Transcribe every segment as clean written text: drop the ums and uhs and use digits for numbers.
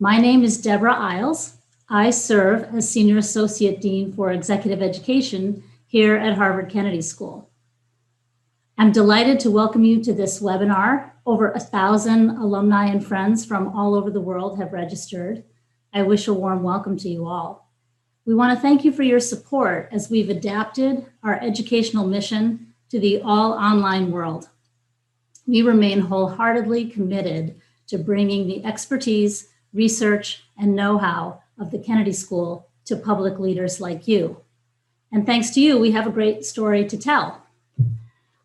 My name is Debra Iles. I serve as Senior Associate Dean for Executive Education here at Harvard Kennedy School. I'm delighted to welcome you to this webinar. Over 1,000 alumni and friends from all over the world have registered. I wish a warm welcome to you all. We want to thank you for your support as we've adapted our educational mission to the all online world. We remain wholeheartedly committed to bringing the expertise, research, and know-how of the Kennedy School to public leaders like you. And thanks to you, we have a great story to tell.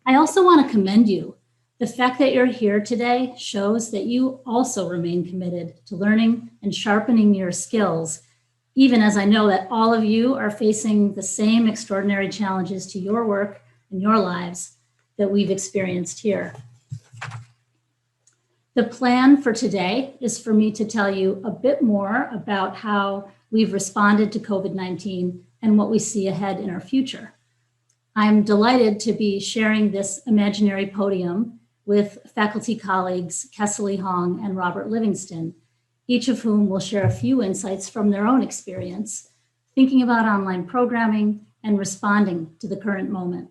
I also want to commend you. The fact that you're here today shows that you also remain committed to learning and sharpening your skills, even as I know that all of you are facing the same extraordinary challenges to your work and your lives that we've experienced here. The plan for today is for me to tell you a bit more about how we've responded to COVID-19 and what we see ahead in our future. I'm delighted to be sharing this imaginary podium with faculty colleagues Kessely Hong and Robert Livingston, each of whom will share a few insights from their own experience, thinking about online programming and responding to the current moment.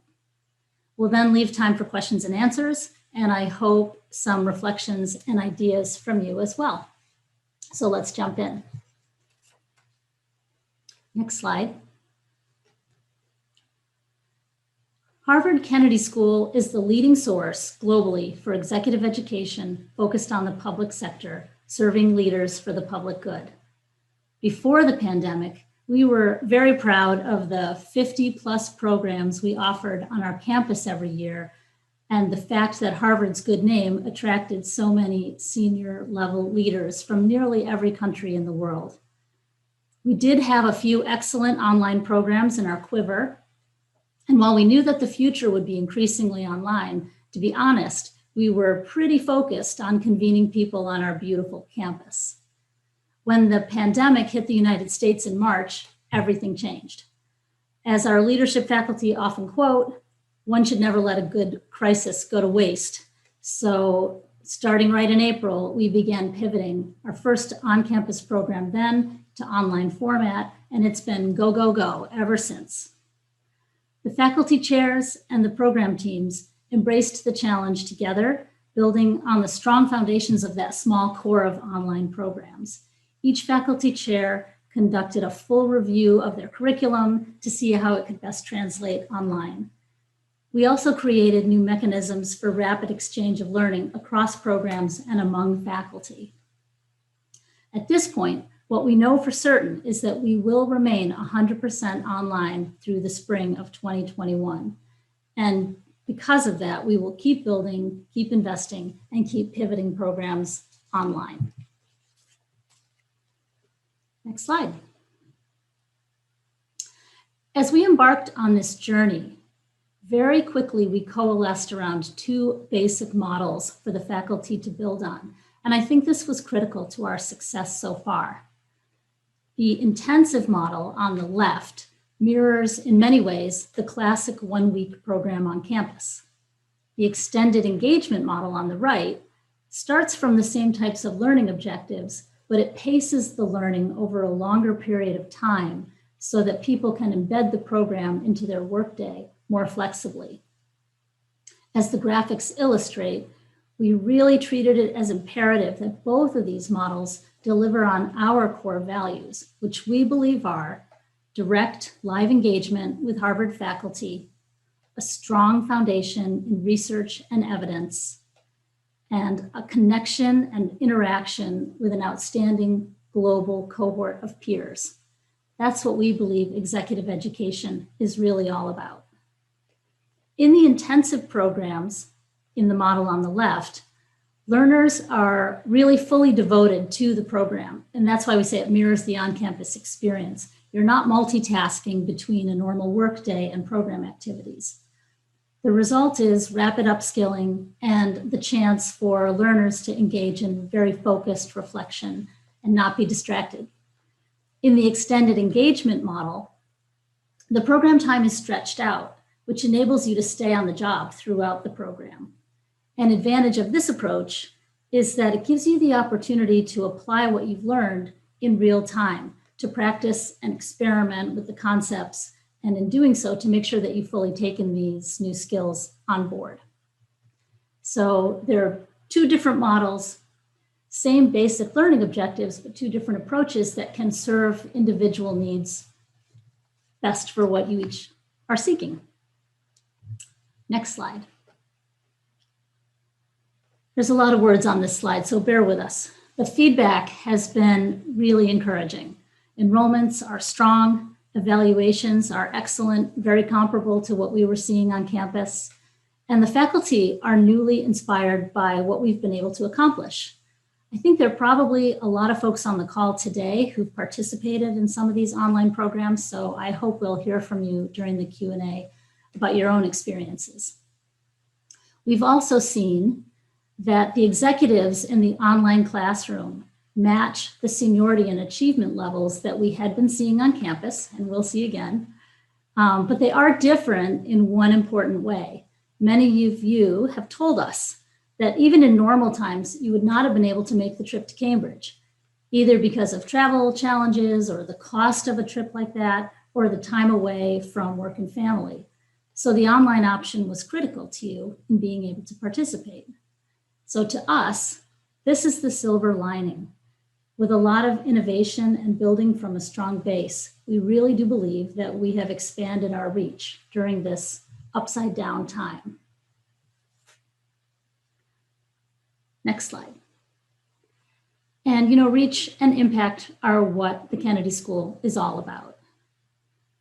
We'll then leave time for questions and answers, and I hope some reflections and ideas from you as well. So let's jump in. Next slide. Harvard Kennedy School is the leading source globally for executive education focused on the public sector, serving leaders for the public good. Before the pandemic, we were very proud of the 50+ programs we offered on our campus every year, and the fact that Harvard's good name attracted so many senior level leaders from nearly every country in the world. We did have a few excellent online programs in our quiver. And while we knew that the future would be increasingly online, to be honest, we were pretty focused on convening people on our beautiful campus. When the pandemic hit the United States in March, everything changed. As our leadership faculty often quote, one should never let a good crisis go to waste. So starting right in April, we began pivoting our first on-campus program then to online format, and it's been go, go, go ever since. The faculty chairs and the program teams embraced the challenge together, building on the strong foundations of that small core of online programs. Each faculty chair conducted a full review of their curriculum to see how it could best translate online. We also created new mechanisms for rapid exchange of learning across programs and among faculty. At this point, what we know for certain is that we will remain 100% online through the spring of 2021. And because of that, we will keep building, keep investing, and keep pivoting programs online. Next slide. As we embarked on this journey, very quickly we coalesced around two basic models for the faculty to build on. And I think this was critical to our success so far. The intensive model on the left mirrors, in many ways, the classic one-week program on campus. The extended engagement model on the right starts from the same types of learning objectives, but it paces the learning over a longer period of time so that people can embed the program into their workday more flexibly. As the graphics illustrate, we really treated it as imperative that both of these models deliver on our core values, which we believe are direct live engagement with Harvard faculty, a strong foundation in research and evidence, and a connection and interaction with an outstanding global cohort of peers. That's what we believe executive education is really all about. In the intensive programs, in the model on the left, learners are really fully devoted to the program. And that's why we say it mirrors the on-campus experience. You're not multitasking between a normal workday and program activities. The result is rapid upskilling and the chance for learners to engage in very focused reflection and not be distracted. In the extended engagement model, the program time is stretched out, which enables you to stay on the job throughout the program. An advantage of this approach is that it gives you the opportunity to apply what you've learned in real time, to practice and experiment with the concepts, and in doing so, to make sure that you've fully taken these new skills on board. So there are two different models, same basic learning objectives, but two different approaches that can serve individual needs best for what you each are seeking. Next slide. There's a lot of words on this slide, so bear with us. The feedback has been really encouraging. Enrollments are strong, evaluations are excellent, very comparable to what we were seeing on campus, and the faculty are newly inspired by what we've been able to accomplish. I think there are probably a lot of folks on the call today who've participated in some of these online programs, so I hope we'll hear from you during the Q&A about your own experiences. We've also seen that the executives in the online classroom match the seniority and achievement levels that we had been seeing on campus, and we'll see again, but they are different in one important way. Many of you have told us that even in normal times, you would not have been able to make the trip to Cambridge, either because of travel challenges or the cost of a trip like that, or the time away from work and family. So the online option was critical to you in being able to participate. So to us, this is the silver lining. With a lot of innovation and building from a strong base, we really do believe that we have expanded our reach during this upside down time. Next slide. And reach and impact are what the Kennedy School is all about.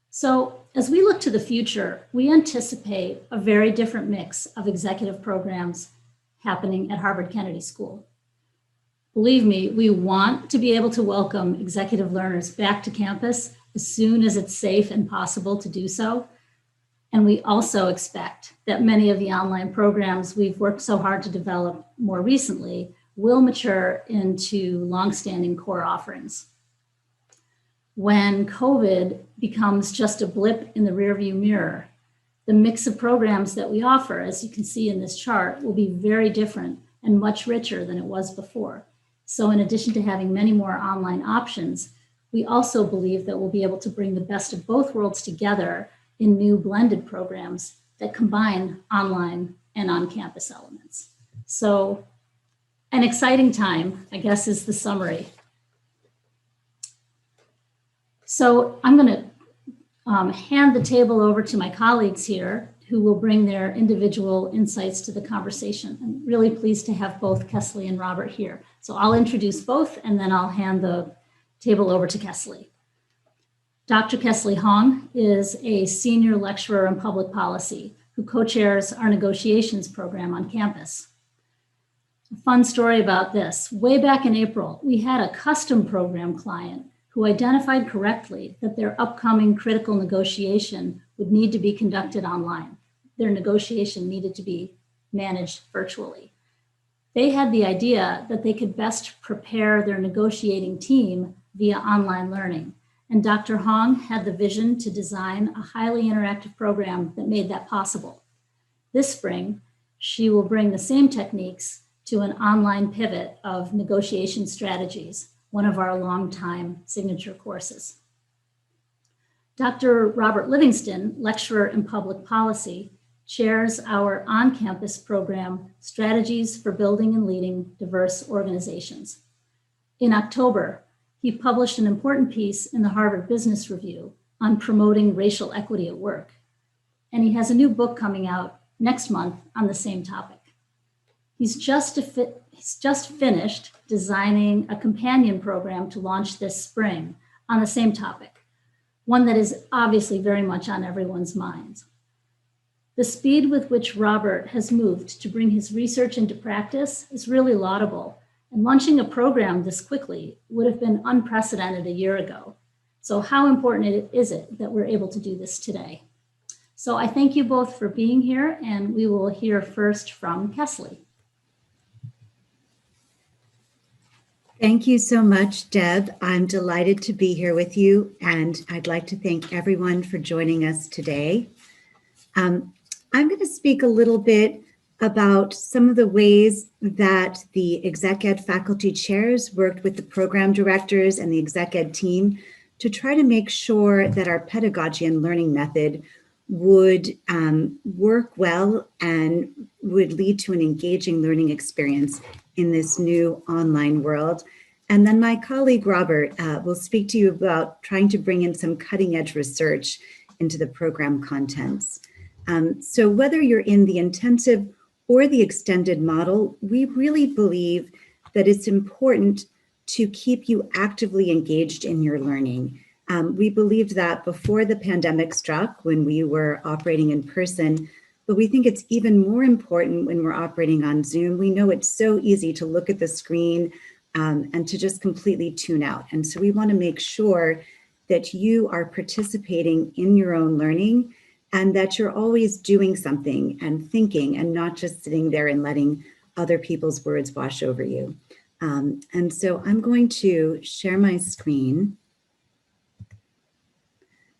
So as we look to the future, we anticipate a very different mix of executive programs happening at Harvard Kennedy School. Believe me, we want to be able to welcome executive learners back to campus as soon as it's safe and possible to do so. And we also expect that many of the online programs we've worked so hard to develop more recently will mature into longstanding core offerings. When COVID becomes just a blip in the rearview mirror, the mix of programs that we offer, as you can see in this chart, will be very different and much richer than it was before. So in addition to having many more online options, we also believe that we'll be able to bring the best of both worlds together in new blended programs that combine online and on-campus elements. So an exciting time, I guess, is the summary. So I'm going to hand the table over to my colleagues here who will bring their individual insights to the conversation. I'm really pleased to have both Kesley and Robert here. So I'll introduce both and then I'll hand the table over to Kesley. Dr. Kessely Hong is a senior lecturer in public policy who co-chairs our negotiations program on campus. A fun story about this. Way back in April, we had a custom program client who identified correctly that their upcoming critical negotiation would need to be conducted online. Their negotiation needed to be managed virtually. They had the idea that they could best prepare their negotiating team via online learning. And Dr. Hong had the vision to design a highly interactive program that made that possible. This spring, she will bring the same techniques to an online pivot of negotiation strategies, one of our longtime signature courses. Dr. Robert Livingston, lecturer in public policy, chairs our on-campus program, Strategies for Building and Leading Diverse Organizations. In October, he published an important piece in the Harvard Business Review on promoting racial equity at work. And he has a new book coming out next month on the same topic. He's just finished designing a companion program to launch this spring on the same topic, one that is obviously very much on everyone's minds. The speed with which Robert has moved to bring his research into practice is really laudable, and launching a program this quickly would have been unprecedented a year ago. So how important is it that we're able to do this today? So I thank you both for being here, and we will hear first from Kesley. Thank you so much, Deb. I'm delighted to be here with you, and I'd like to thank everyone for joining us today. I'm going to speak a little bit about some of the ways that the Exec Ed faculty chairs worked with the program directors and the Exec Ed team to try to make sure that our pedagogy and learning method would work well and would lead to an engaging learning experience in this new online world. And then my colleague Robert will speak to you about trying to bring in some cutting edge research into the program contents. So whether you're in the intensive or the extended model, we really believe that it's important to keep you actively engaged in your learning. We believed that before the pandemic struck when we were operating in person, but we think it's even more important when we're operating on Zoom. We know it's so easy to look at the screen and to just completely tune out. And so we want to make sure that you are participating in your own learning and that you're always doing something and thinking and not just sitting there and letting other people's words wash over you. And so I'm going to share my screen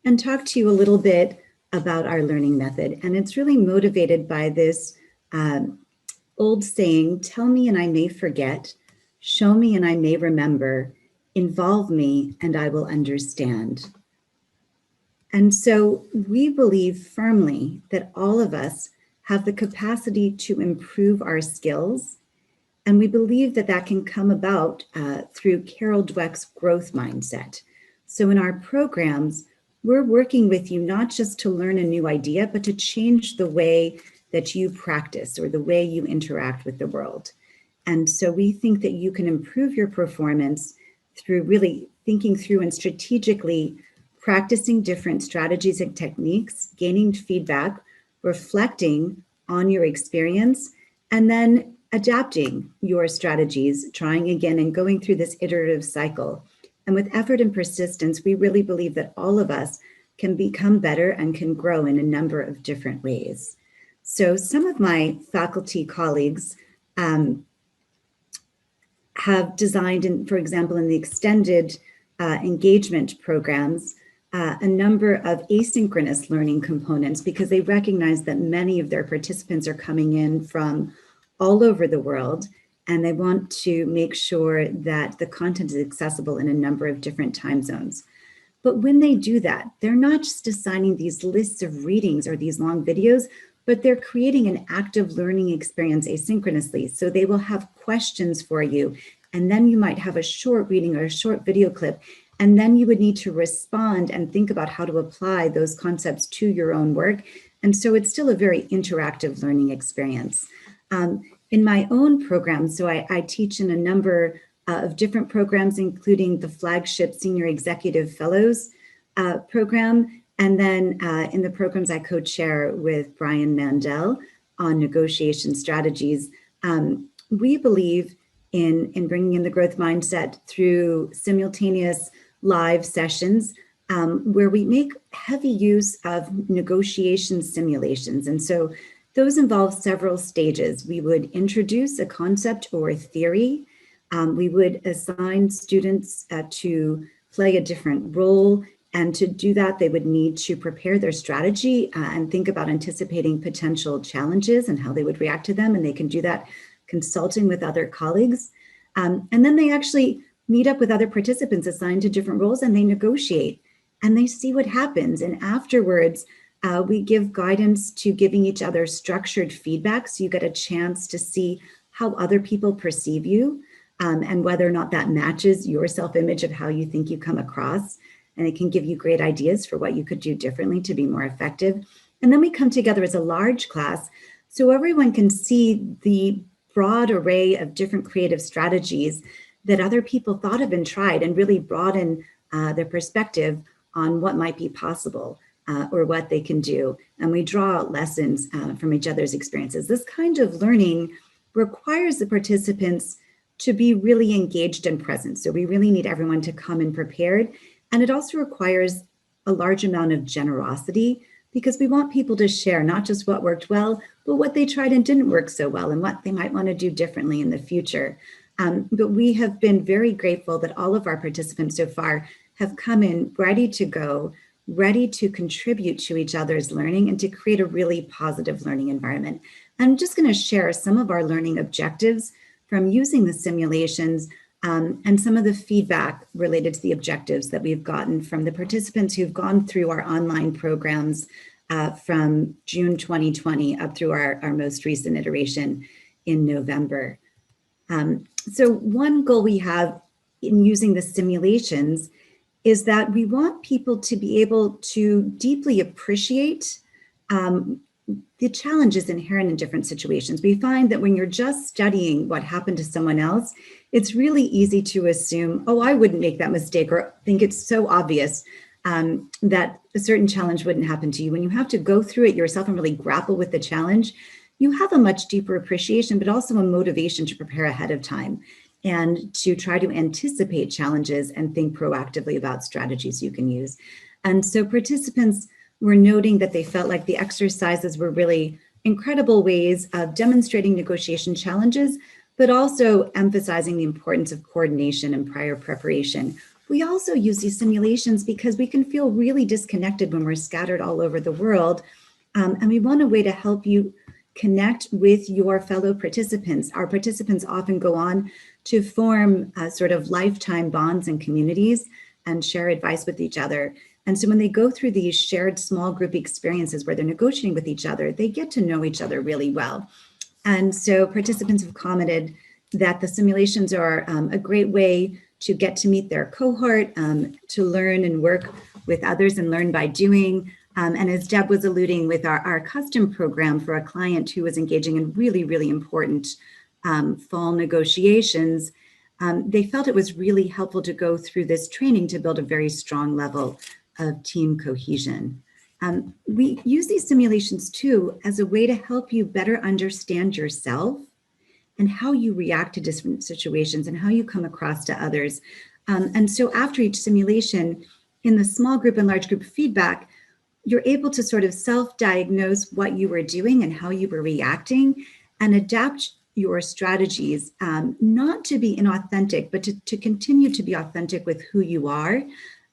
and talk to you a little bit about our learning method. And it's really motivated by this old saying, tell me and I may forget, show me and I may remember, involve me and I will understand. And so we believe firmly that all of us have the capacity to improve our skills. And we believe that that can come about through Carol Dweck's growth mindset. So in our programs, we're working with you not just to learn a new idea, but to change the way that you practice or the way you interact with the world. And so we think that you can improve your performance through really thinking through and strategically practicing different strategies and techniques, gaining feedback, reflecting on your experience, and then adapting your strategies, trying again and going through this iterative cycle. And with effort and persistence, we really believe that all of us can become better and can grow in a number of different ways. So some of my faculty colleagues have designed, for example, in the extended engagement programs, a number of asynchronous learning components because they recognize that many of their participants are coming in from all over the world, and they want to make sure that the content is accessible in a number of different time zones. But when they do that, they're not just assigning these lists of readings or these long videos, but they're creating an active learning experience asynchronously. So they will have questions for you, and then you might have a short reading or a short video clip, and then you would need to respond and think about how to apply those concepts to your own work. And so it's still a very interactive learning experience. In my own program, so I teach in a number of different programs, including the flagship Senior Executive Fellows program. And then in the programs I co-chair with Brian Mandel on negotiation strategies, we believe in bringing in the growth mindset through simultaneous live sessions where we make heavy use of negotiation simulations. And so those involve several stages. We would introduce a concept or a theory. We would assign students to play a different role. And to do that, they would need to prepare their strategy and think about anticipating potential challenges and how they would react to them. And they can do that consulting with other colleagues. And then they actually meet up with other participants assigned to different roles and they negotiate and they see what happens. And afterwards, we give guidance to giving each other structured feedback. So you get a chance to see how other people perceive you and whether or not that matches your self-image of how you think you come across. And it can give you great ideas for what you could do differently to be more effective. And then we come together as a large class so everyone can see the broad array of different creative strategies that other people thought of and tried and really broaden their perspective on what might be possible or what they can do. And we draw out lessons from each other's experiences. This kind of learning requires the participants to be really engaged and present. So we really need everyone to come in prepared. And it also requires a large amount of generosity because we want people to share not just what worked well, but what they tried and didn't work so well and what they might want to do differently in the future. But we have been very grateful that all of our participants so far have come in ready to go, ready to contribute to each other's learning and to create a really positive learning environment. I'm just going to share some of our learning objectives from using the simulations and some of the feedback related to the objectives that we've gotten from the participants who've gone through our online programs from June 2020 up through our most recent iteration in November. So one goal we have in using the simulations is that we want people to be able to deeply appreciate the challenges inherent in different situations. We find that when you're just studying what happened to someone else, it's really easy to assume, oh, I wouldn't make that mistake, or think it's so obvious that a certain challenge wouldn't happen to you. When you have to go through it yourself and really grapple with the challenge, you have a much deeper appreciation, but also a motivation to prepare ahead of time and to try to anticipate challenges and think proactively about strategies you can use. And so participants were noting that they felt like the exercises were really incredible ways of demonstrating negotiation challenges, but also emphasizing the importance of coordination and prior preparation. We also use these simulations because we can feel really disconnected when we're scattered all over the world. And we want a way to help you connect with your fellow participants. Our participants often go on to form sort of lifetime bonds and communities and share advice with each other. And so when they go through these shared small group experiences where they're negotiating with each other, they get to know each other really well. And so participants have commented that the simulations are a great way to get to meet their cohort, to learn and work with others and learn by doing. And as Deb was alluding with our custom program for a client who was engaging in really, really important fall negotiations, they felt it was really helpful to go through this training to build a very strong level of team cohesion. We use these simulations too as a way to help you better understand yourself and how you react to different situations and how you come across to others. And so after each simulation, in the small group and large group feedback, you're able to sort of self-diagnose what you were doing and how you were reacting and adapt your strategies, not to be inauthentic, but to continue to be authentic with who you are,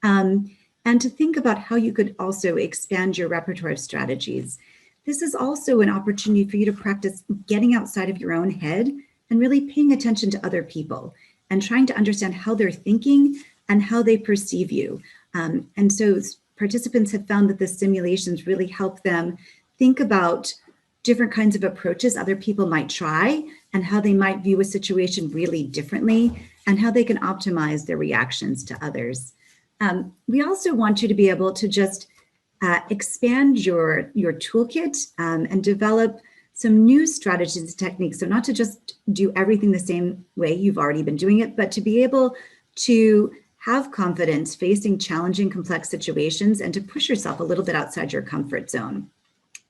and to think about how you could also expand your repertoire of strategies. This is also an opportunity for you to practice getting outside of your own head and really paying attention to other people and trying to understand how they're thinking and how they perceive you. And so participants have found that the simulations really help them think about different kinds of approaches other people might try and how they might view a situation really differently and how they can optimize their reactions to others. We also want you to be able to just expand your toolkit and develop some new strategies and techniques. So not to just do everything the same way you've already been doing it, but to be able to have confidence facing challenging, complex situations and to push yourself a little bit outside your comfort zone.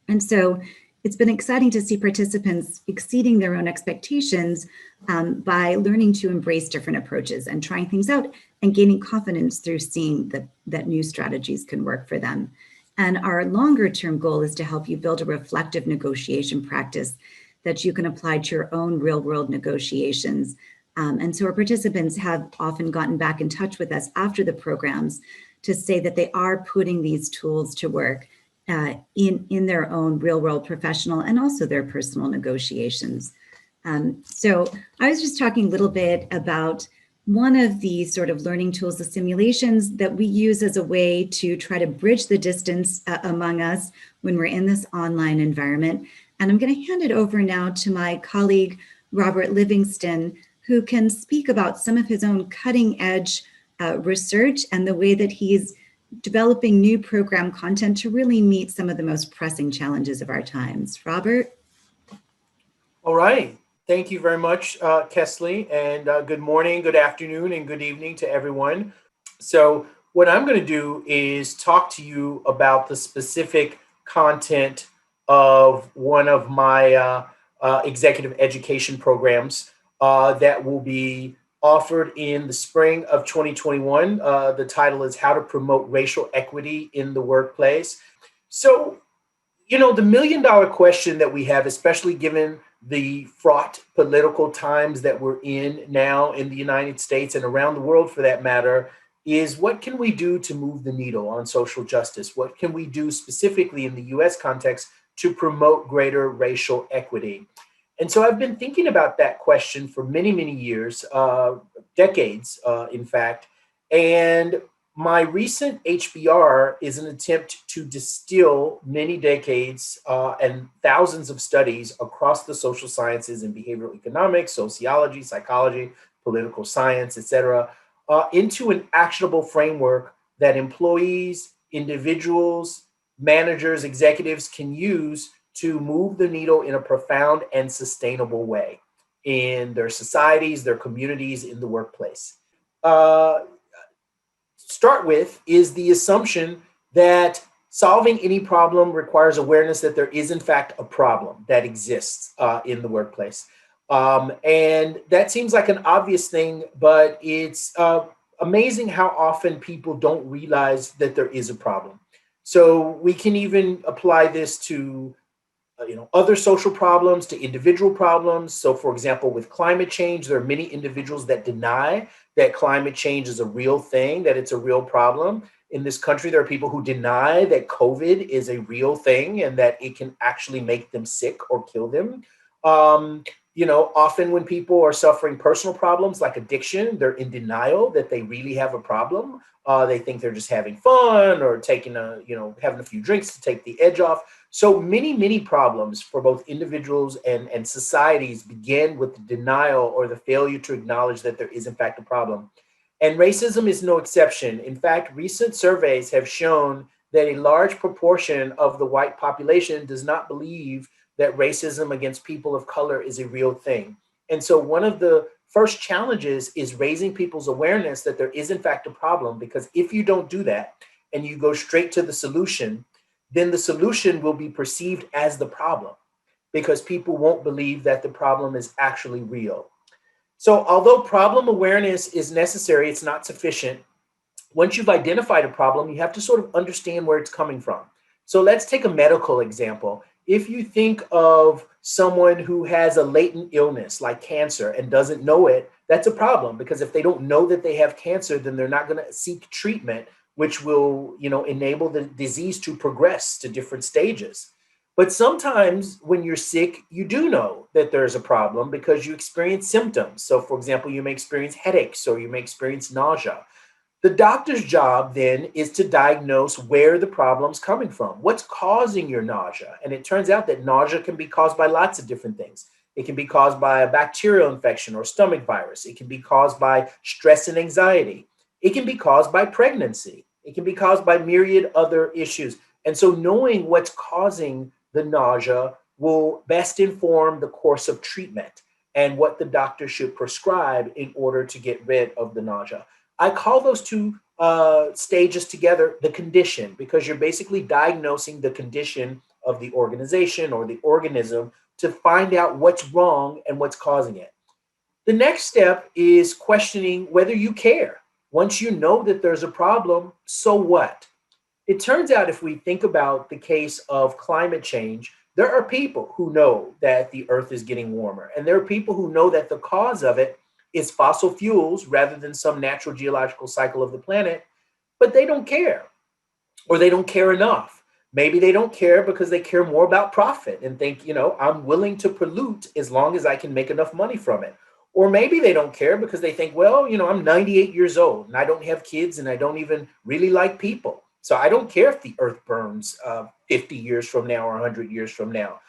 And so it's been exciting to see participants exceeding their own expectations by learning to embrace different approaches and trying things out and gaining confidence through seeing that new strategies can work for them. And our longer term goal is to help you build a reflective negotiation practice that you can apply to your own real world negotiations. And so our participants have often gotten back in touch with us after the programs to say that they are putting these tools to work in their own real world professional and also their personal negotiations. So I was just talking a little bit about one of the sort of learning tools, the simulations that we use as a way to try to bridge the distance among us when we're in this online environment. And I'm going to hand it over now to my colleague, Robert Livingston, who can speak about some of his own cutting edge research and the way that he's developing new program content to really meet some of the most pressing challenges of our times. Robert? All right. Thank you very much, Kesley, and good morning, good afternoon, and good evening to everyone. So what I'm going to do is talk to you about the specific content of one of my executive education programs that will be offered in the spring of 2021. The title is How to Promote Racial Equity in the Workplace. So, you know, the $1 million question that we have, especially given the fraught political times that we're in now in the United States and around the world for that matter, is what can we do to move the needle on social justice? What can we do specifically in the US context to promote greater racial equity? And so I've been thinking about that question for many, many years, decades, in fact. And my recent HBR is an attempt to distill many decades and thousands of studies across the social sciences and behavioral economics, sociology, psychology, political science, et cetera, into an actionable framework that employees, individuals, managers, executives can use to move the needle in a profound and sustainable way in their societies, their communities, in the workplace. Start with is the assumption that solving any problem requires awareness that there is in fact a problem that exists in the workplace. And that seems like an obvious thing, but it's amazing how often people don't realize that there is a problem. So we can even apply this to other social problems, to individual problems. So for example, with climate change, there are many individuals that deny that climate change is a real thing, that it's a real problem. In this country, there are people who deny that COVID is a real thing and that it can actually make them sick or kill them. Often when people are suffering personal problems like addiction, they're in denial that they really have a problem. They think they're just having fun or having a few drinks to take the edge off. So many, many problems for both individuals and societies begin with the denial or the failure to acknowledge that there is in fact a problem. And racism is no exception. In fact, recent surveys have shown that a large proportion of the white population does not believe that racism against people of color is a real thing. And so one of the first challenges is raising people's awareness that there is in fact a problem, because if you don't do that and you go straight to the solution, then the solution will be perceived as the problem because people won't believe that the problem is actually real. So although problem awareness is necessary, it's not sufficient. Once you've identified a problem, you have to sort of understand where it's coming from. So let's take a medical example. If you think of someone who has a latent illness like cancer and doesn't know it, that's a problem, because if they don't know that they have cancer, then they're not going to seek treatment, which will, enable the disease to progress to different stages. But sometimes when you're sick, you do know that there's a problem because you experience symptoms. So for example, you may experience headaches or you may experience nausea. The doctor's job then is to diagnose where the problem's coming from. What's causing your nausea? And it turns out that nausea can be caused by lots of different things. It can be caused by a bacterial infection or stomach virus. It can be caused by stress and anxiety. It can be caused by pregnancy. It can be caused by myriad other issues. And so knowing what's causing the nausea will best inform the course of treatment and what the doctor should prescribe in order to get rid of the nausea. I call those two stages together the condition, because you're basically diagnosing the condition of the organization or the organism to find out what's wrong and what's causing it. The next step is questioning whether you care. Once you know that there's a problem, so what? It turns out if we think about the case of climate change, there are people who know that the earth is getting warmer, and there are people who know that the cause of it is fossil fuels rather than some natural geological cycle of the planet, but they don't care, or they don't care enough. Maybe they don't care because they care more about profit and think, I'm willing to pollute as long as I can make enough money from it. Or maybe they don't care because they think, well, I'm 98 years old and I don't have kids and I don't even really like people. So I don't care if the earth burns 50 years from now or 100 years from now,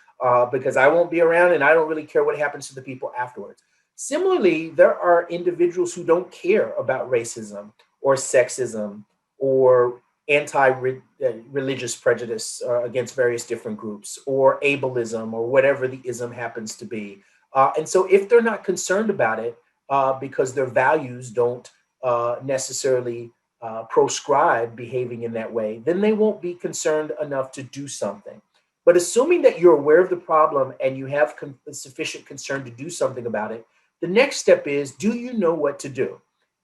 because I won't be around and I don't really care what happens to the people afterwards. Similarly, there are individuals who don't care about racism or sexism or anti-religious prejudice against various different groups, or ableism, or whatever the ism happens to be. And so if they're not concerned about it because their values don't necessarily proscribe behaving in that way, then they won't be concerned enough to do something. But assuming that you're aware of the problem and you have sufficient concern to do something about it, the next step is, do you know what to do?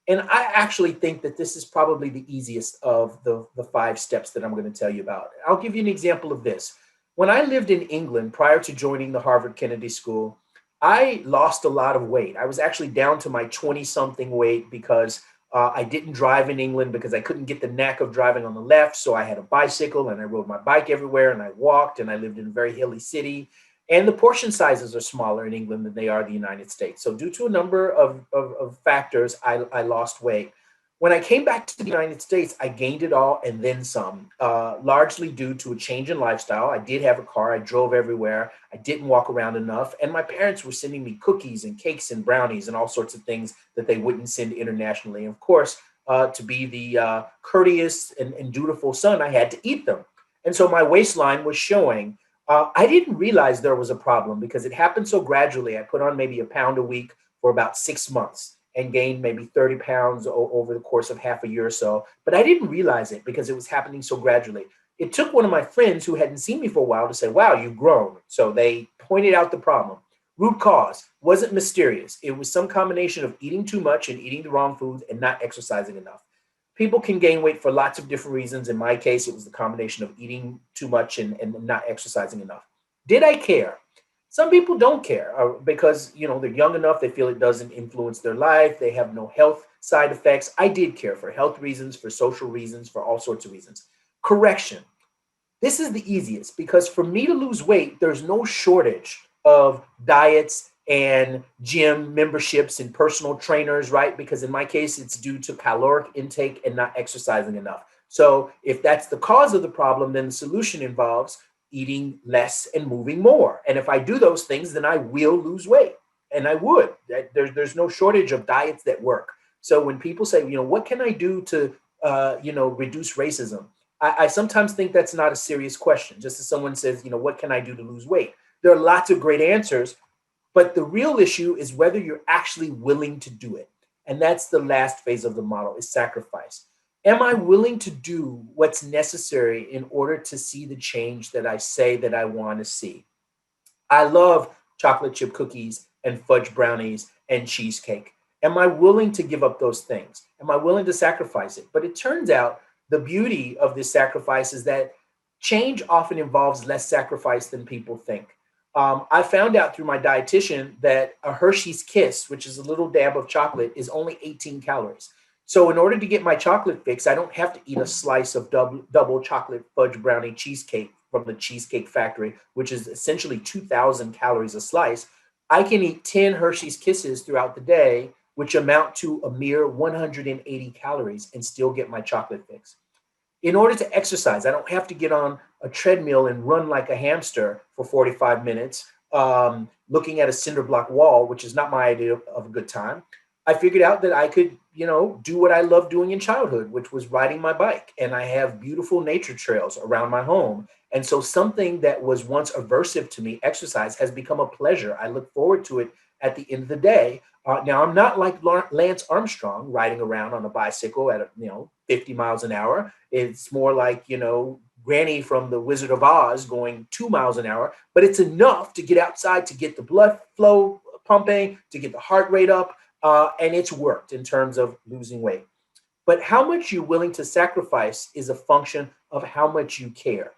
And I actually think that this is probably the easiest of the 5 steps that I'm going to tell you about. I'll give you an example of this. When I lived in England prior to joining the Harvard Kennedy School, I lost a lot of weight. I was actually down to my 20-something weight because I didn't drive in England because I couldn't get the knack of driving on the left. So I had a bicycle and I rode my bike everywhere and I walked, and I lived in a very hilly city. And the portion sizes are smaller in England than they are the United States. So due to a number of factors, I lost weight. When I came back to the United States, I gained it all and then some, largely due to a change in lifestyle. I did have a car. I drove everywhere. I didn't walk around enough. And my parents were sending me cookies and cakes and brownies and all sorts of things that they wouldn't send internationally. And of course, to be the courteous and dutiful son, I had to eat them. And so my waistline was showing. I didn't realize there was a problem because it happened so gradually. I put on maybe a pound a week for about 6 months and gained maybe 30 pounds over the course of half a year or so. But I didn't realize it because it was happening so gradually. It took one of my friends who hadn't seen me for a while to say, wow, you've grown. So they pointed out the problem. Root cause wasn't mysterious. It was some combination of eating too much and eating the wrong foods and not exercising enough. People can gain weight for lots of different reasons. In my case, it was the combination of eating too much and not exercising enough. Did I care? Some people don't care because, they're young enough. They feel it doesn't influence their life. They have no health side effects. I did care for health reasons, for social reasons, for all sorts of reasons. Correction. This is the easiest because for me to lose weight, there's no shortage of diets and gym memberships and personal trainers, right? Because in my case, it's due to caloric intake and not exercising enough. So if that's the cause of the problem, then the solution involves eating less and moving more. And if I do those things, then I will lose weight. And I would. There's no shortage of diets that work. So when people say, what can I do to, reduce racism? I sometimes think that's not a serious question. Just as someone says, what can I do to lose weight? There are lots of great answers, but the real issue is whether you're actually willing to do it. And that's the last phase of the model, is sacrifice. Am I willing to do what's necessary in order to see the change that I say that I want to see? I love chocolate chip cookies and fudge brownies and cheesecake. Am I willing to give up those things? Am I willing to sacrifice it? But it turns out the beauty of this sacrifice is that change often involves less sacrifice than people think. I found out through my dietitian that a Hershey's Kiss, which is a little dab of chocolate, is only 18 calories. So in order to get my chocolate fix, I don't have to eat a slice of double chocolate fudge brownie cheesecake from the Cheesecake Factory, which is essentially 2,000 calories a slice. I can eat 10 Hershey's Kisses throughout the day, which amount to a mere 180 calories, and still get my chocolate fix. In order to exercise, I don't have to get on a treadmill and run like a hamster for 45 minutes, looking at a cinder block wall, which is not my idea of a good time. I figured out that I could, do what I loved doing in childhood, which was riding my bike. And I have beautiful nature trails around my home. And so something that was once aversive to me, exercise, has become a pleasure. I look forward to it at the end of the day. Now, I'm not like Lance Armstrong riding around on a bicycle at 50 miles an hour. It's more like, Granny from the Wizard of Oz going 2 miles an hour, but it's enough to get outside, to get the blood flow pumping, to get the heart rate up, and it's worked in terms of losing weight. But how much you're willing to sacrifice is a function of how much you care.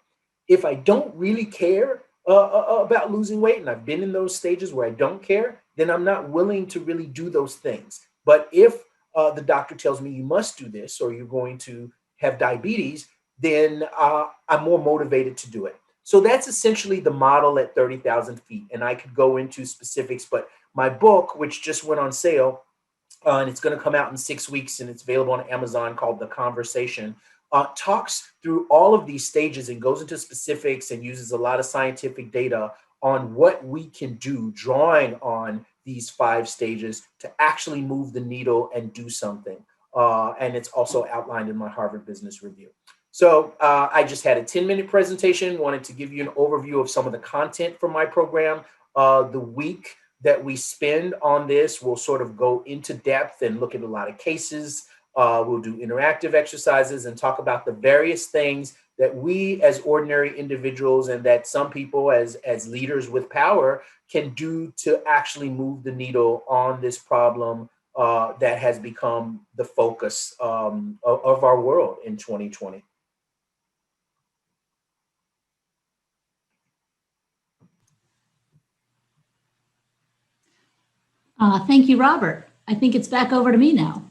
If I don't really care about losing weight, and I've been in those stages where I don't care, then I'm not willing to really do those things. But if the doctor tells me you must do this, or you're going to have diabetes, then I'm more motivated to do it. So that's essentially the model at 30,000 feet. And I could go into specifics, but my book, which just went on sale, and it's going to come out in 6 weeks, and it's available on Amazon, called The Conversation, talks through all of these stages and goes into specifics and uses a lot of scientific data on what we can do, drawing on these 5 stages to actually move the needle and do something. And it's also outlined in my Harvard Business Review. So I just had a 10-minute presentation, wanted to give you an overview of some of the content from my program. The week that we spend on this, we'll sort of go into depth and look at a lot of cases. We'll do interactive exercises and talk about the various things that we as ordinary individuals, and that some people as leaders with power, can do to actually move the needle on this problem that has become the focus of our world in 2020. Thank you, Robert. I think it's back over to me now.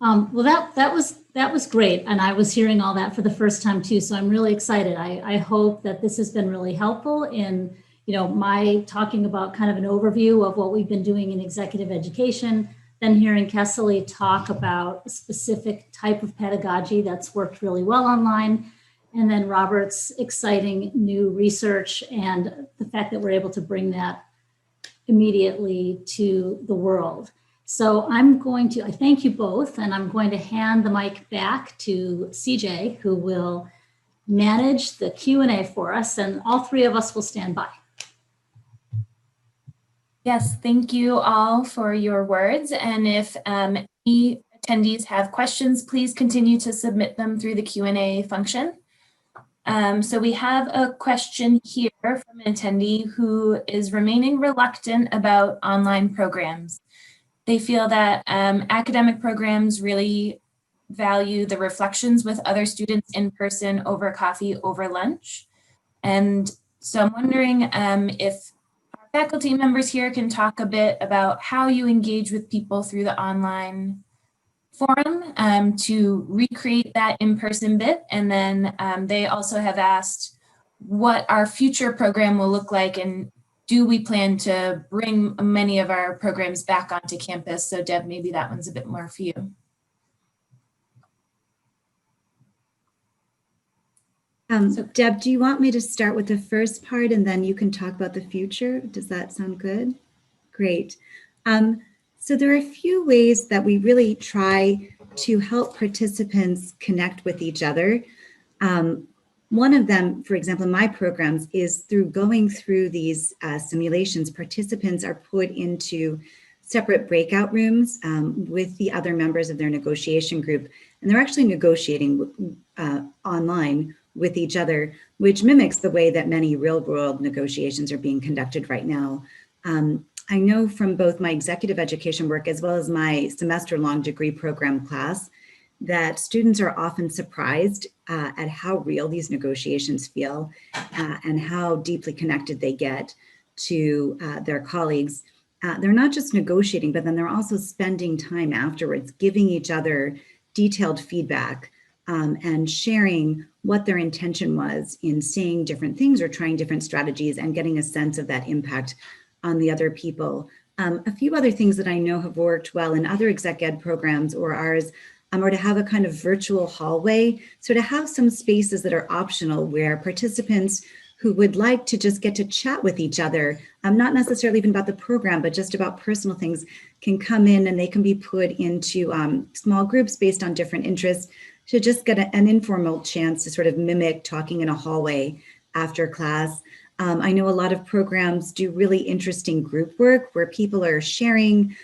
Well, that was great, and I was hearing all that for the first time too. So I'm really excited. I hope that this has been really helpful in my talking about kind of an overview of what we've been doing in executive education. Then hearing Kessely talk about a specific type of pedagogy that's worked really well online, and then Robert's exciting new research and the fact that we're able to bring that immediately to the world. So I thank you both, and I'm going to hand the mic back to CJ, who will manage the Q&A for us, and all three of us will stand by. Yes, thank you all for your words. And if any attendees have questions, please continue to submit them through the Q&A function. So we have a question here from an attendee who is remaining reluctant about online programs. They feel that academic programs really value the reflections with other students in person over coffee over lunch. And so I'm wondering if our faculty members here can talk a bit about how you engage with people through the online forum to recreate that in-person bit. And then they also have asked what our future program will look like, and do we plan to bring many of our programs back onto campus? So Deb, maybe that one's a bit more for you. Deb, do you want me to start with the first part and then you can talk about the future? Does that sound good? Great. So there are a few ways that we really try to help participants connect with each other. One of them, for example, in my programs, is through going through these simulations, participants are put into separate breakout rooms with the other members of their negotiation group, and they're actually negotiating online with each other, which mimics the way that many real-world negotiations are being conducted right now. I know from both my executive education work as well as my semester-long degree program class that students are often surprised at how real these negotiations feel and how deeply connected they get to their colleagues. They're not just negotiating, but then they're also spending time afterwards, giving each other detailed feedback and sharing what their intention was in saying different things or trying different strategies and getting a sense of that impact on the other people. A few other things that I know have worked well in other exec ed programs or ours are to have a kind of virtual hallway. So to have some spaces that are optional where participants who would like to just get to chat with each other, not necessarily even about the program, but just about personal things, can come in and they can be put into small groups based on different interests to just get an informal chance to sort of mimic talking in a hallway after class. I know a lot of programs do really interesting group work where people are sharing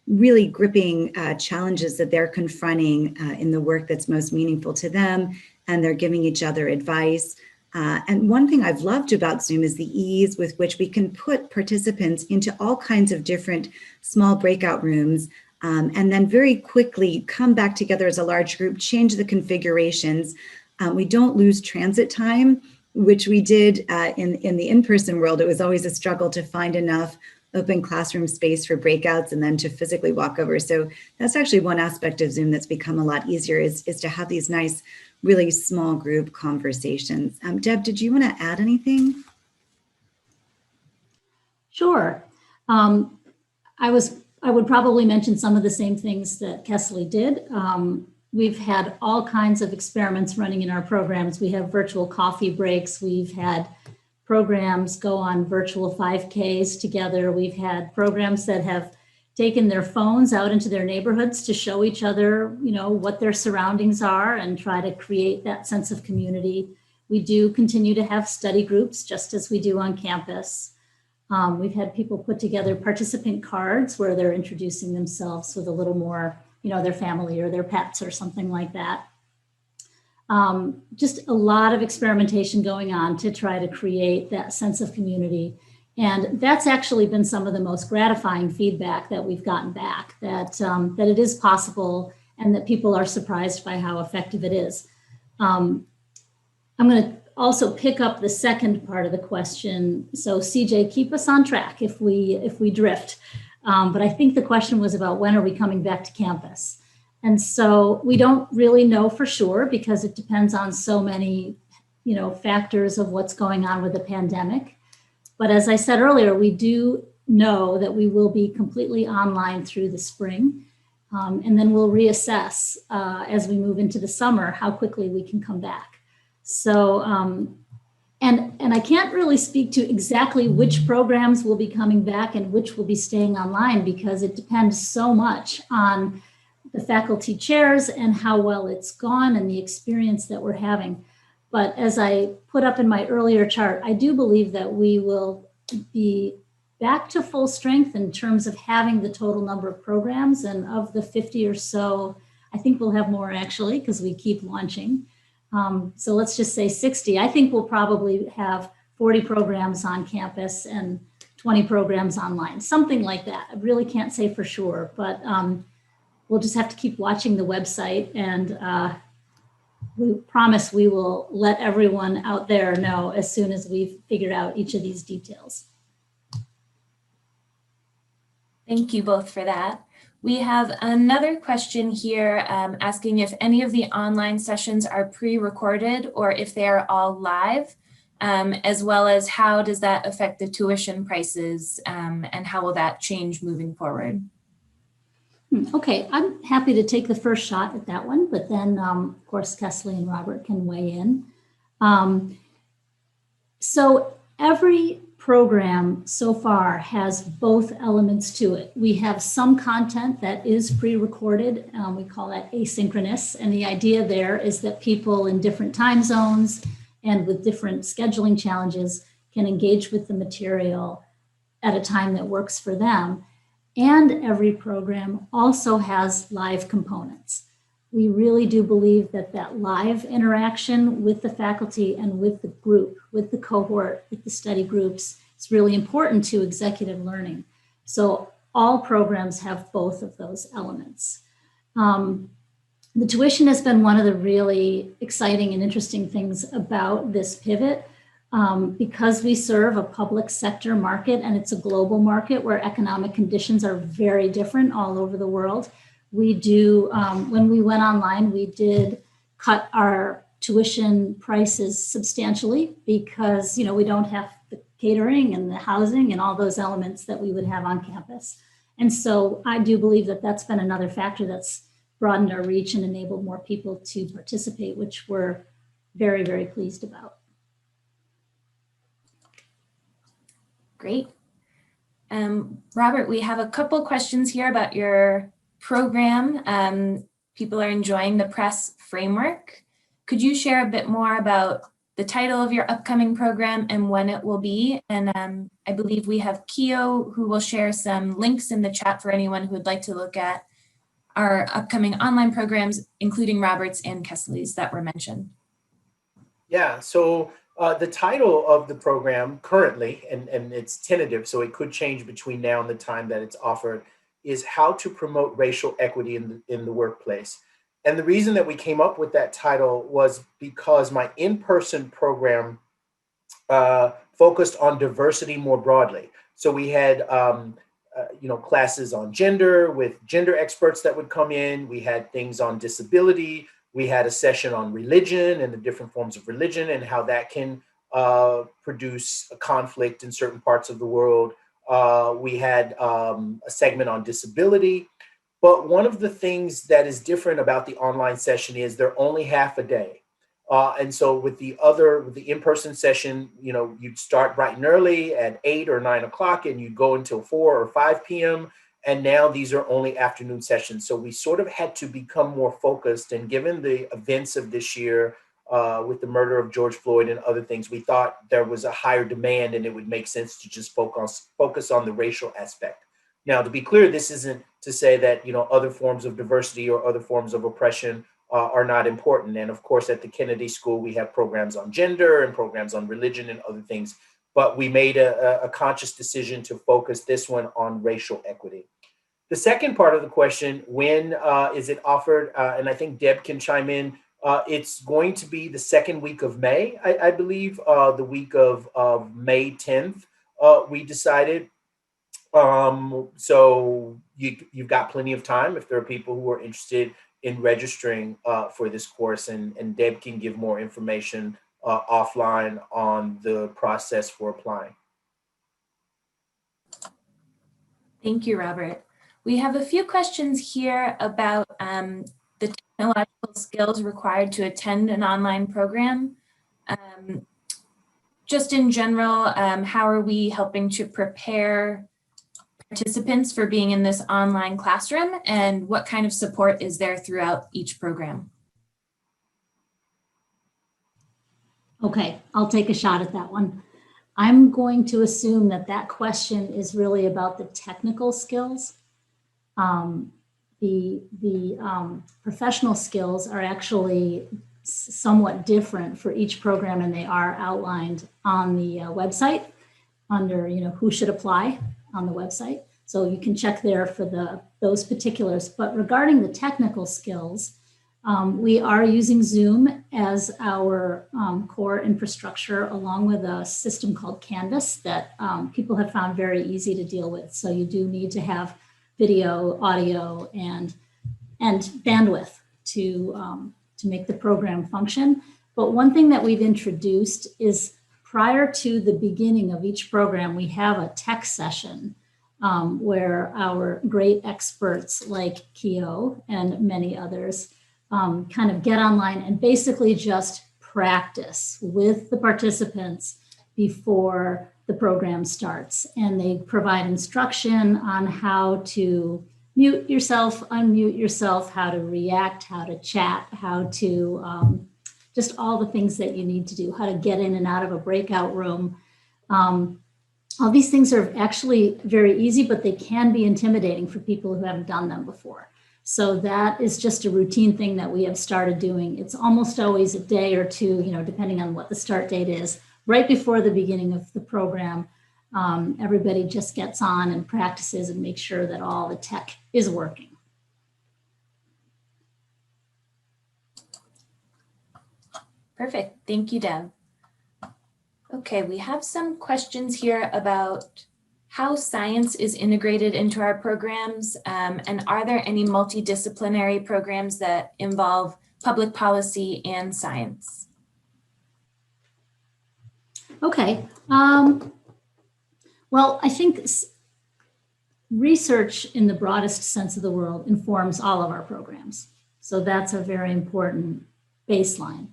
really gripping challenges that they're confronting in the work that's most meaningful to them, and they're giving each other advice. And one thing I've loved about Zoom is the ease with which we can put participants into all kinds of different small breakout rooms and then very quickly come back together as a large group, change the configurations. We don't lose transit time, which we did in the in-person world. It was always a struggle to find enough open classroom space for breakouts and then to physically walk over. So that's actually one aspect of Zoom that's become a lot easier is to have these nice, really small group conversations. Deb, did you want to add anything? Sure. I would probably mention some of the same things that Kesley did. We've had all kinds of experiments running in our programs. We have virtual coffee breaks. We've had programs go on virtual 5Ks together. We've had programs that have taken their phones out into their neighborhoods to show each other, what their surroundings are and try to create that sense of community. We do continue to have study groups just as we do on campus. We've had people put together participant cards where they're introducing themselves with a little more, their family or their pets or something like that. Just a lot of experimentation going on to try to create that sense of community. And that's actually been some of the most gratifying feedback that we've gotten back, that it is possible and that people are surprised by how effective it is. I'm going to also pick up the second part of the question. So CJ, keep us on track if we drift. But I think the question was about when are we coming back to campus? And so we don't really know for sure because it depends on so many, factors of what's going on with the pandemic. But as I said earlier, we do know that we will be completely online through the spring. And then we'll reassess as we move into the summer how quickly we can come back. So, and I can't really speak to exactly which programs will be coming back and which will be staying online because it depends so much on the faculty chairs and how well it's gone and the experience that we're having. But as I put up in my earlier chart, I do believe that we will be back to full strength in terms of having the total number of programs. And of the 50 or so, I think we'll have more actually because we keep launching. So let's just say 60. I think we'll probably have 40 programs on campus and 20 programs online, something like that. I really can't say for sure, but we'll just have to keep watching the website, and we promise we will let everyone out there know as soon as we've figured out each of these details. Thank you both for that. We have another question here asking if any of the online sessions are pre-recorded or if they are all live, as well as how does that affect the tuition prices and how will that change moving forward? Okay, I'm happy to take the first shot at that one, but then of course Kesley and Robert can weigh in. So every program so far has both elements to it. We have some content that is pre-recorded. We call that asynchronous. And the idea there is that people in different time zones and with different scheduling challenges can engage with the material at a time that works for them. And every program also has live components. We really do believe that that live interaction with the faculty and with the group, with the cohort, with the study groups is really important to executive learning. So all programs have both of those elements. The tuition has been one of the really exciting and interesting things about this pivot. Because we serve a public sector market and it's a global market where economic conditions are very different all over the world. We do, when we went online, we did cut our tuition prices substantially because, we don't have the catering and the housing and all those elements that we would have on campus. And so I do believe that that's been another factor that's broadened our reach and enabled more people to participate, which we're very, very pleased about. Great. Robert, we have a couple questions here about your program. People are enjoying the PRESS framework. Could you share a bit more about the title of your upcoming program and when it will be? And I believe we have Keo who will share some links in the chat for anyone who would like to look at our upcoming online programs, including Robert's and Kesley's that were mentioned. Yeah, so the title of the program currently, and it's tentative, so it could change between now and the time that it's offered, is How to Promote Racial Equity in the Workplace. And the reason that we came up with that title was because my in-person program focused on diversity more broadly. So we had classes on gender with gender experts that would come in. We had things on disability. We had a session on religion and the different forms of religion and how that can produce a conflict in certain parts of the world. We had a segment on disability. But one of the things that is different about the online session is they're only half a day. And so with the in-person session, you'd start bright and early at 8 or 9 o'clock and you'd go until 4 or 5 p.m. And now these are only afternoon sessions. So we sort of had to become more focused. And given the events of this year with the murder of George Floyd and other things, we thought there was a higher demand and it would make sense to just focus on the racial aspect. Now, to be clear, this isn't to say that, other forms of diversity or other forms of oppression are not important. And of course, at the Kennedy School, we have programs on gender and programs on religion and other things. But we made a conscious decision to focus this one on racial equity. The second part of the question, when is it offered? And I think Deb can chime in. It's going to be the second week of May, I believe, the week of May 10th, we decided. So you've got plenty of time if there are people who are interested in registering for this course, and Deb can give more information offline on the process for applying. Thank you, Robert. We have a few questions here about the technological skills required to attend an online program. Just in general, how are we helping to prepare participants for being in this online classroom, and what kind of support is there throughout each program? Okay, I'll take a shot at that one. I'm going to assume that that question is really about the technical skills. The professional skills are actually somewhat different for each program, and they are outlined on the website under, who should apply on the website. So you can check there for those particulars. But regarding the technical skills, we are using Zoom as our core infrastructure, along with a system called Canvas that people have found very easy to deal with. So you do need to have video, audio, and bandwidth to make the program function. But one thing that we've introduced is, prior to the beginning of each program, we have a tech session where our great experts like Keo and many others kind of get online and basically just practice with the participants before the program starts. And they provide instruction on how to mute yourself, unmute yourself, how to react, how to chat, how to just all the things that you need to do, how to get in and out of a breakout room. All these things are actually very easy, but they can be intimidating for people who haven't done them before. So that is just a routine thing that we have started doing. It's almost always a day or two, depending on what the start date is, right before the beginning of the program. Everybody just gets on and practices and makes sure that all the tech is working. Perfect. Thank you, Deb. Okay, we have some questions here about how science is integrated into our programs, and are there any multidisciplinary programs that involve public policy and science? Okay. Well, I think research in the broadest sense of the word informs all of our programs. So that's a very important baseline.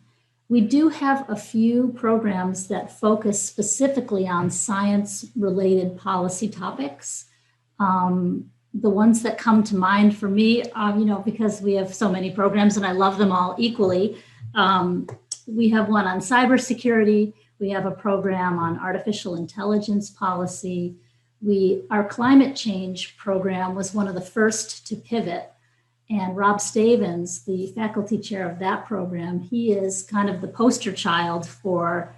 We do have a few programs that focus specifically on science-related policy topics. The ones that come to mind for me, because we have so many programs and I love them all equally. We have one on cybersecurity. We have a program on artificial intelligence policy. Our climate change program was one of the first to pivot. And Rob Stavens, the faculty chair of that program, he is kind of the poster child for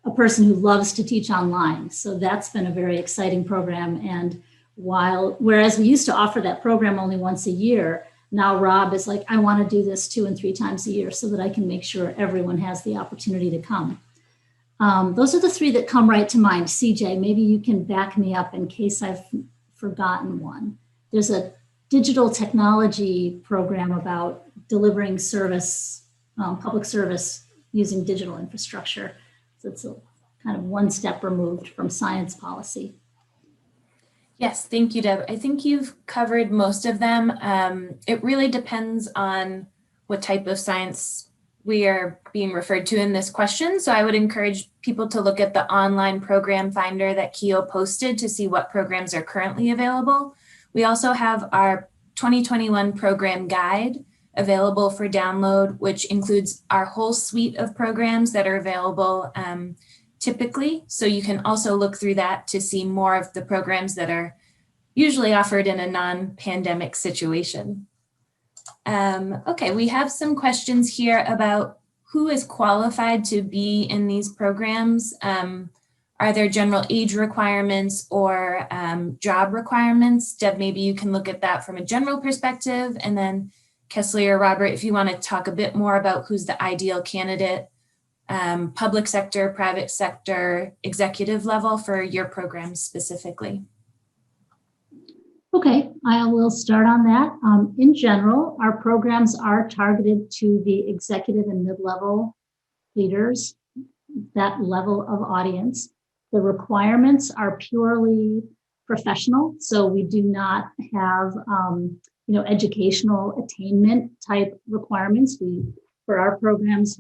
a person who loves to teach online. So that's been a very exciting program. And whereas we used to offer that program only once a year, now Rob is like, I want to do this 2 and 3 times a year so that I can make sure everyone has the opportunity to come. Those are the 3 that come right to mind. CJ, maybe you can back me up in case I've forgotten one. There's a digital technology program about delivering service, public service using digital infrastructure. So it's a kind of one step removed from science policy. Yes, thank you, Deb. I think you've covered most of them. It really depends on what type of science we are being referred to in this question. So I would encourage people to look at the online program finder that Keo posted to see what programs are currently available. We also have our 2021 program guide available for download, which includes our whole suite of programs that are available typically. So you can also look through that to see more of the programs that are usually offered in a non-pandemic situation. Okay, we have some questions here about who is qualified to be in these programs. Are there general age requirements or job requirements? Deb, maybe you can look at that from a general perspective. And then Kesley or Robert, if you want to talk a bit more about who's the ideal candidate, public sector, private sector, executive level for your program specifically. Okay, I will start on that. In general, our programs are targeted to the executive and mid-level leaders, that level of audience. The requirements are purely professional, so we do not have educational attainment type requirements. For our programs,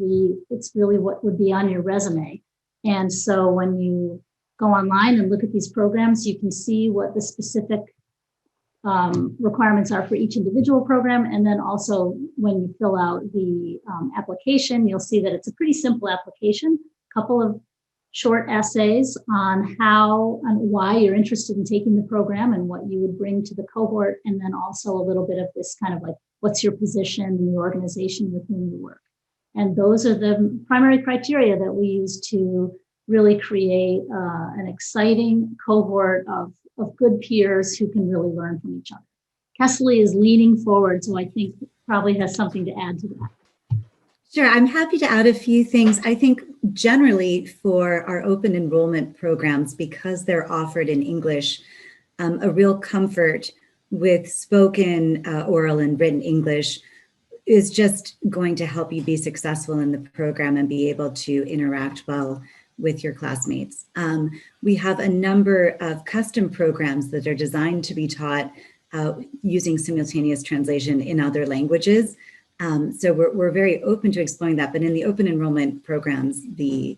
it's really what would be on your resume. And so when you go online and look at these programs, you can see what the specific requirements are for each individual program. And then also when you fill out the application, you'll see that it's a pretty simple application, a couple of short essays on how and why you're interested in taking the program and what you would bring to the cohort. And then also a little bit of this kind of like, what's your position in the organization with whom you work? And those are the primary criteria that we use to really create an exciting cohort of good peers who can really learn from each other. Kessely is leaning forward, so I think probably has something to add to that. Sure, I'm happy to add a few things. I think generally for our open enrollment programs, because they're offered in English, a real comfort with spoken, oral, and written English is just going to help you be successful in the program and be able to interact well with your classmates. We have a number of custom programs that are designed to be taught using simultaneous translation in other languages. So we're very open to exploring that, but in the open enrollment programs, the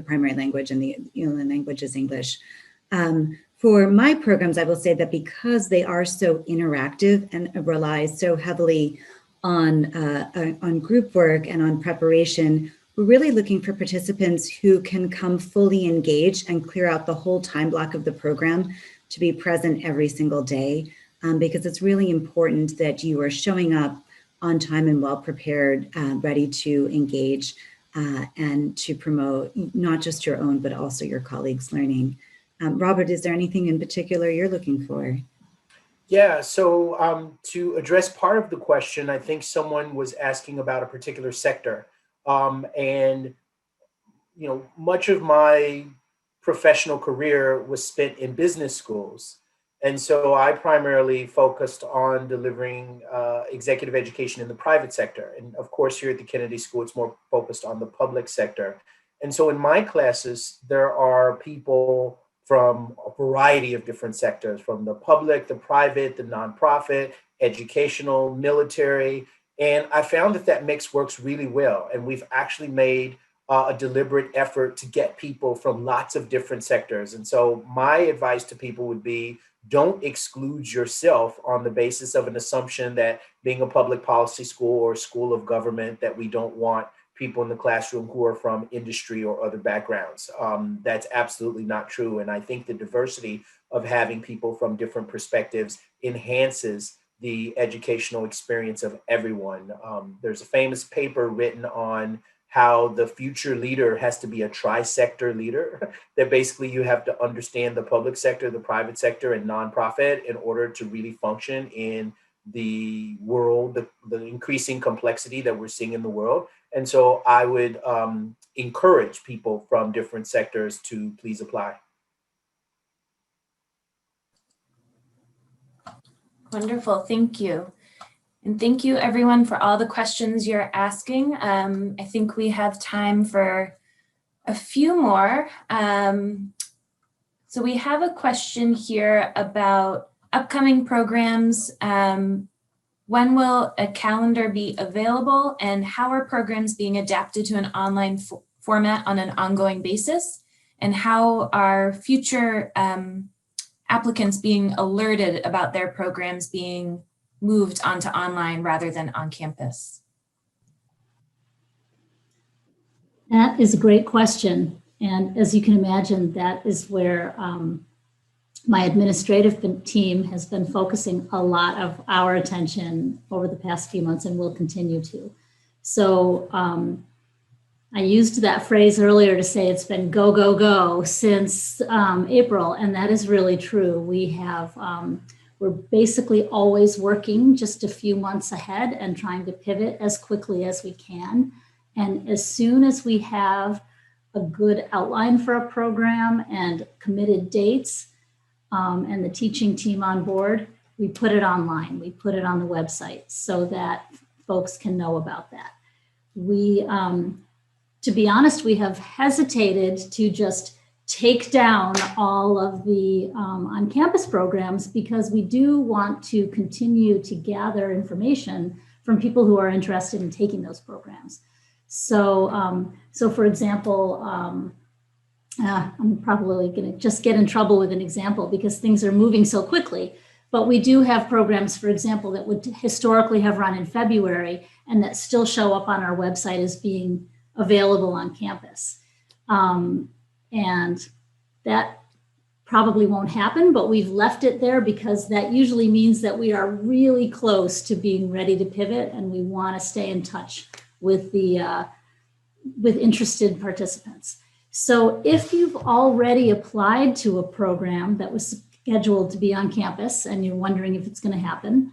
primary language and the language is English. For my programs, I will say that because they are so interactive and rely so heavily on group work and on preparation, we're really looking for participants who can come fully engaged and clear out the whole time block of the program to be present every single day, because it's really important that you are showing up on time and well prepared, ready to engage and to promote not just your own, but also your colleagues' learning. Robert, is there anything in particular you're looking for? Yeah, so to address part of the question, I think someone was asking about a particular sector. And much of my professional career was spent in business schools. And so I primarily focused on delivering executive education in the private sector. And of course, here at the Kennedy School, it's more focused on the public sector. And so in my classes, there are people from a variety of different sectors, from the public, the private, the nonprofit, educational, military. And I found that mix works really well. And we've actually made a deliberate effort to get people from lots of different sectors. And so my advice to people would be, don't exclude yourself on the basis of an assumption that being a public policy school or school of government, that we don't want people in the classroom who are from industry or other backgrounds. That's absolutely not true. And I think the diversity of having people from different perspectives enhances the educational experience of everyone. There's a famous paper written on how the future leader has to be a tri-sector leader, that basically you have to understand the public sector, the private sector, and nonprofit in order to really function in the world, the increasing complexity that we're seeing in the world. And so I would encourage people from different sectors to please apply. Wonderful, thank you. And thank you everyone for all the questions you're asking. I think we have time for a few more. So we have a question here about upcoming programs. When will a calendar be available, and how are programs being adapted to an online format on an ongoing basis? And how are future applicants being alerted about their programs being moved onto online rather than on campus? That is a great question. And as you can imagine, that is where my administrative team has been focusing a lot of our attention over the past few months and will continue to. So I used that phrase earlier to say it's been go, go, go since April, and that is really true. We have, we're basically always working just a few months ahead and trying to pivot as quickly as we can. And as soon as we have a good outline for a program and committed dates, and the teaching team on board, we put it online. We put it on the website so that folks can know about that. We, to be honest, we have hesitated to just take down all of the on-campus programs because we do want to continue to gather information from people who are interested in taking those programs. So, for example, I'm probably going to just get in trouble with an example because things are moving so quickly. But we do have programs, for example, that would historically have run in February and that still show up on our website as being available on campus. And that probably won't happen, but we've left it there because that usually means that we are really close to being ready to pivot, and we want to stay in touch with the with interested participants. So if you've already applied to a program that was scheduled to be on campus and you're wondering if it's going to happen,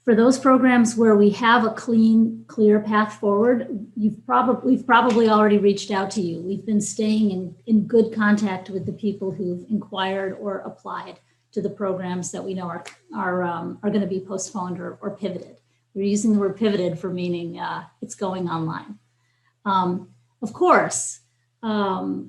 for those programs where we have a clear path forward, we've probably already reached out to you. We've been staying in good contact with the people who've inquired or applied to the programs that we know are going to be postponed or pivoted. We're using the word pivoted for meaning it's going online. Of course, for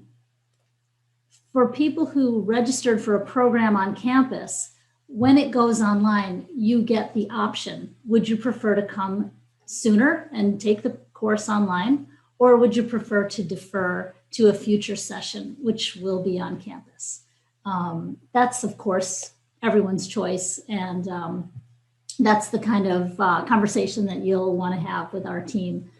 people who registered for a program on campus, when it goes online, you get the option. Would you prefer to come sooner and take the course online, or would you prefer to defer to a future session, which will be on campus? That's, of course, everyone's choice, and that's the kind of conversation that you'll want to have with our team.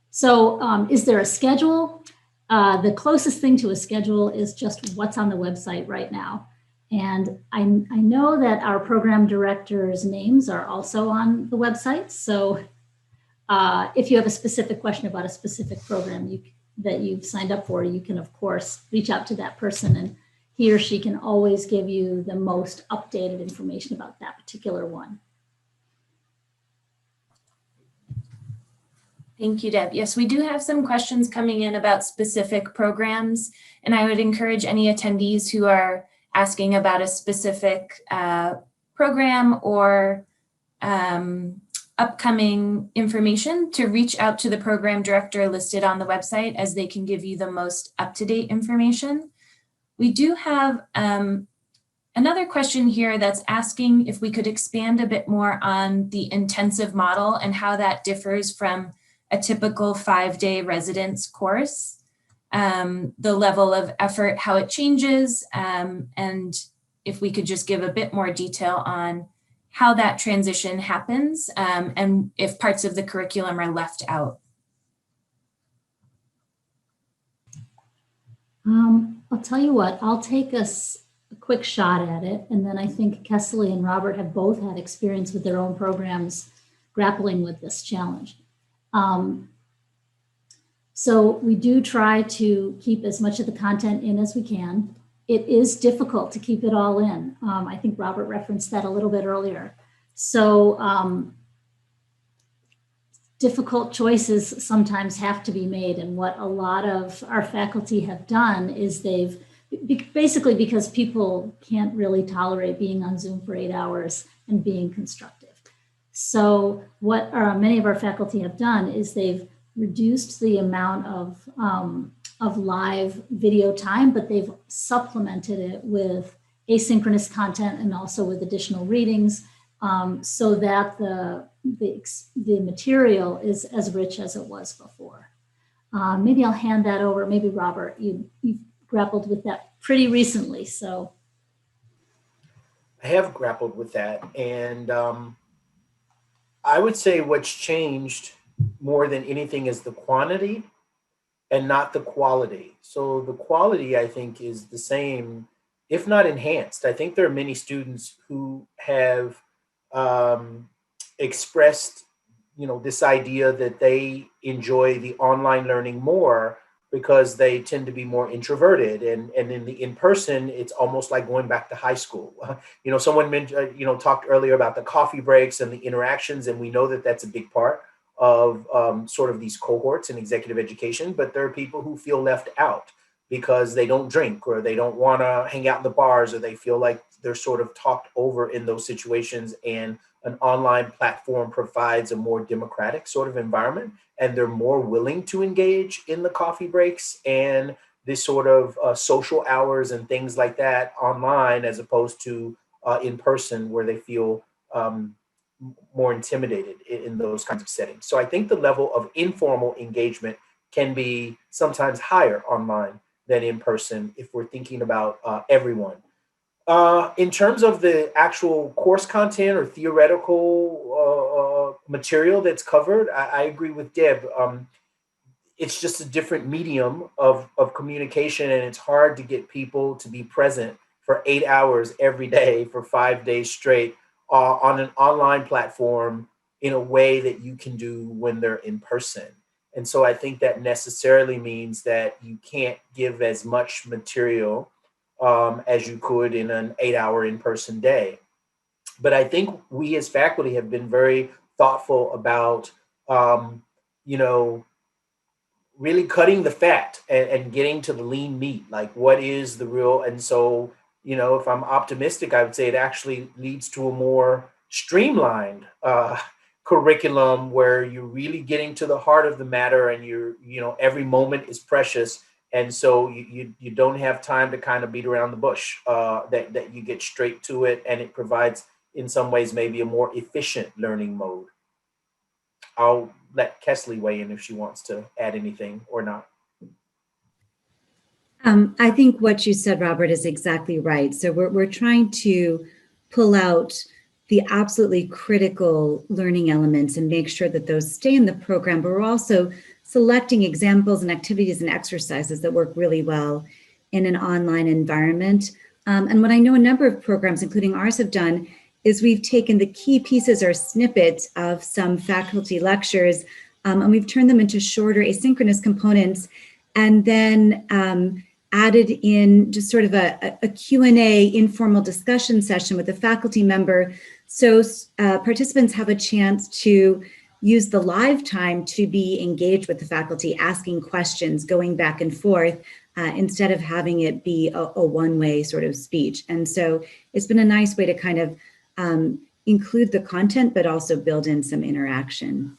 So is there a schedule? The closest thing to a schedule is just what's on the website right now. And I know that our program directors' names are also on the website. So if you have a specific question about a specific program that you've signed up for, you can, of course, reach out to that person, and he or she can always give you the most updated information about that particular one. Thank you, Deb. Yes, we do have some questions coming in about specific programs, and I would encourage any attendees who are asking about a specific program or upcoming information to reach out to the program director listed on the website, as they can give you the most up-to-date information. We do have another question here that's asking if we could expand a bit more on the intensive model and how that differs from a typical 5-day residence course. The level of effort, how it changes, and if we could just give a bit more detail on how that transition happens, and if parts of the curriculum are left out. I'll tell you what, I'll take a quick shot at it, and then I think Kessely and Robert have both had experience with their own programs grappling with this challenge. So we do try to keep as much of the content in as we can. It is difficult to keep it all in. I think Robert referenced that a little bit earlier. So difficult choices sometimes have to be made. And what a lot of our faculty have done is basically because people can't really tolerate being on Zoom for 8 hours and being constructive. So what many of our faculty have done is they've reduced the amount of live video time, but they've supplemented it with asynchronous content and also with additional readings, so that the material is as rich as it was before. Maybe I'll hand that over. Maybe Robert, you've grappled with that pretty recently, so. I have grappled with that, and I would say what's changed more than anything is the quantity and not the quality. So the quality, I think, is the same, if not enhanced. I think there are many students who have expressed, this idea that they enjoy the online learning more because they tend to be more introverted, and in the in-person, it's almost like going back to high school. Someone mentioned, talked earlier about the coffee breaks and the interactions, and we know that that's a big part of sort of these cohorts in executive education, but there are people who feel left out because they don't drink or they don't want to hang out in the bars, or they feel like they're sort of talked over in those situations, and an online platform provides a more democratic sort of environment, and they're more willing to engage in the coffee breaks and this sort of social hours and things like that online, as opposed to in person, where they feel more intimidated in those kinds of settings. So I think the level of informal engagement can be sometimes higher online than in person if we're thinking about everyone. In terms of the actual course content or theoretical material that's covered, I agree with Deb. It's just a different medium of communication, and it's hard to get people to be present for 8 hours every day for 5 days straight on an online platform in a way that you can do when they're in person. And so I think that necessarily means that you can't give as much material as you could in an 8-hour in-person day. But I think we as faculty have been very thoughtful about, you know, really cutting the fat and getting to the lean meat, like what is the real. And so, you know, if I'm optimistic, I would say it actually leads to a more streamlined curriculum where you're really getting to the heart of the matter, and every moment is precious. And so you don't have time to kind of beat around the bush, that you get straight to it, and it provides in some ways maybe a more efficient learning mode. I'll let Kesley weigh in if she wants to add anything or not. I think what you said, Robert, is exactly right. So we're trying to pull out the absolutely critical learning elements and make sure that those stay in the program, but we're also selecting examples and activities and exercises that work really well in an online environment. And what I know a number of programs, including ours, have done is we've taken the key pieces or snippets of some faculty lectures, and we've turned them into shorter asynchronous components, and then added in just sort of a Q&A informal discussion session with a faculty member. So participants have a chance to use the live time to be engaged with the faculty, asking questions, going back and forth, instead of having it be a one-way sort of speech. And so it's been a nice way to kind of include the content, but also build in some interaction.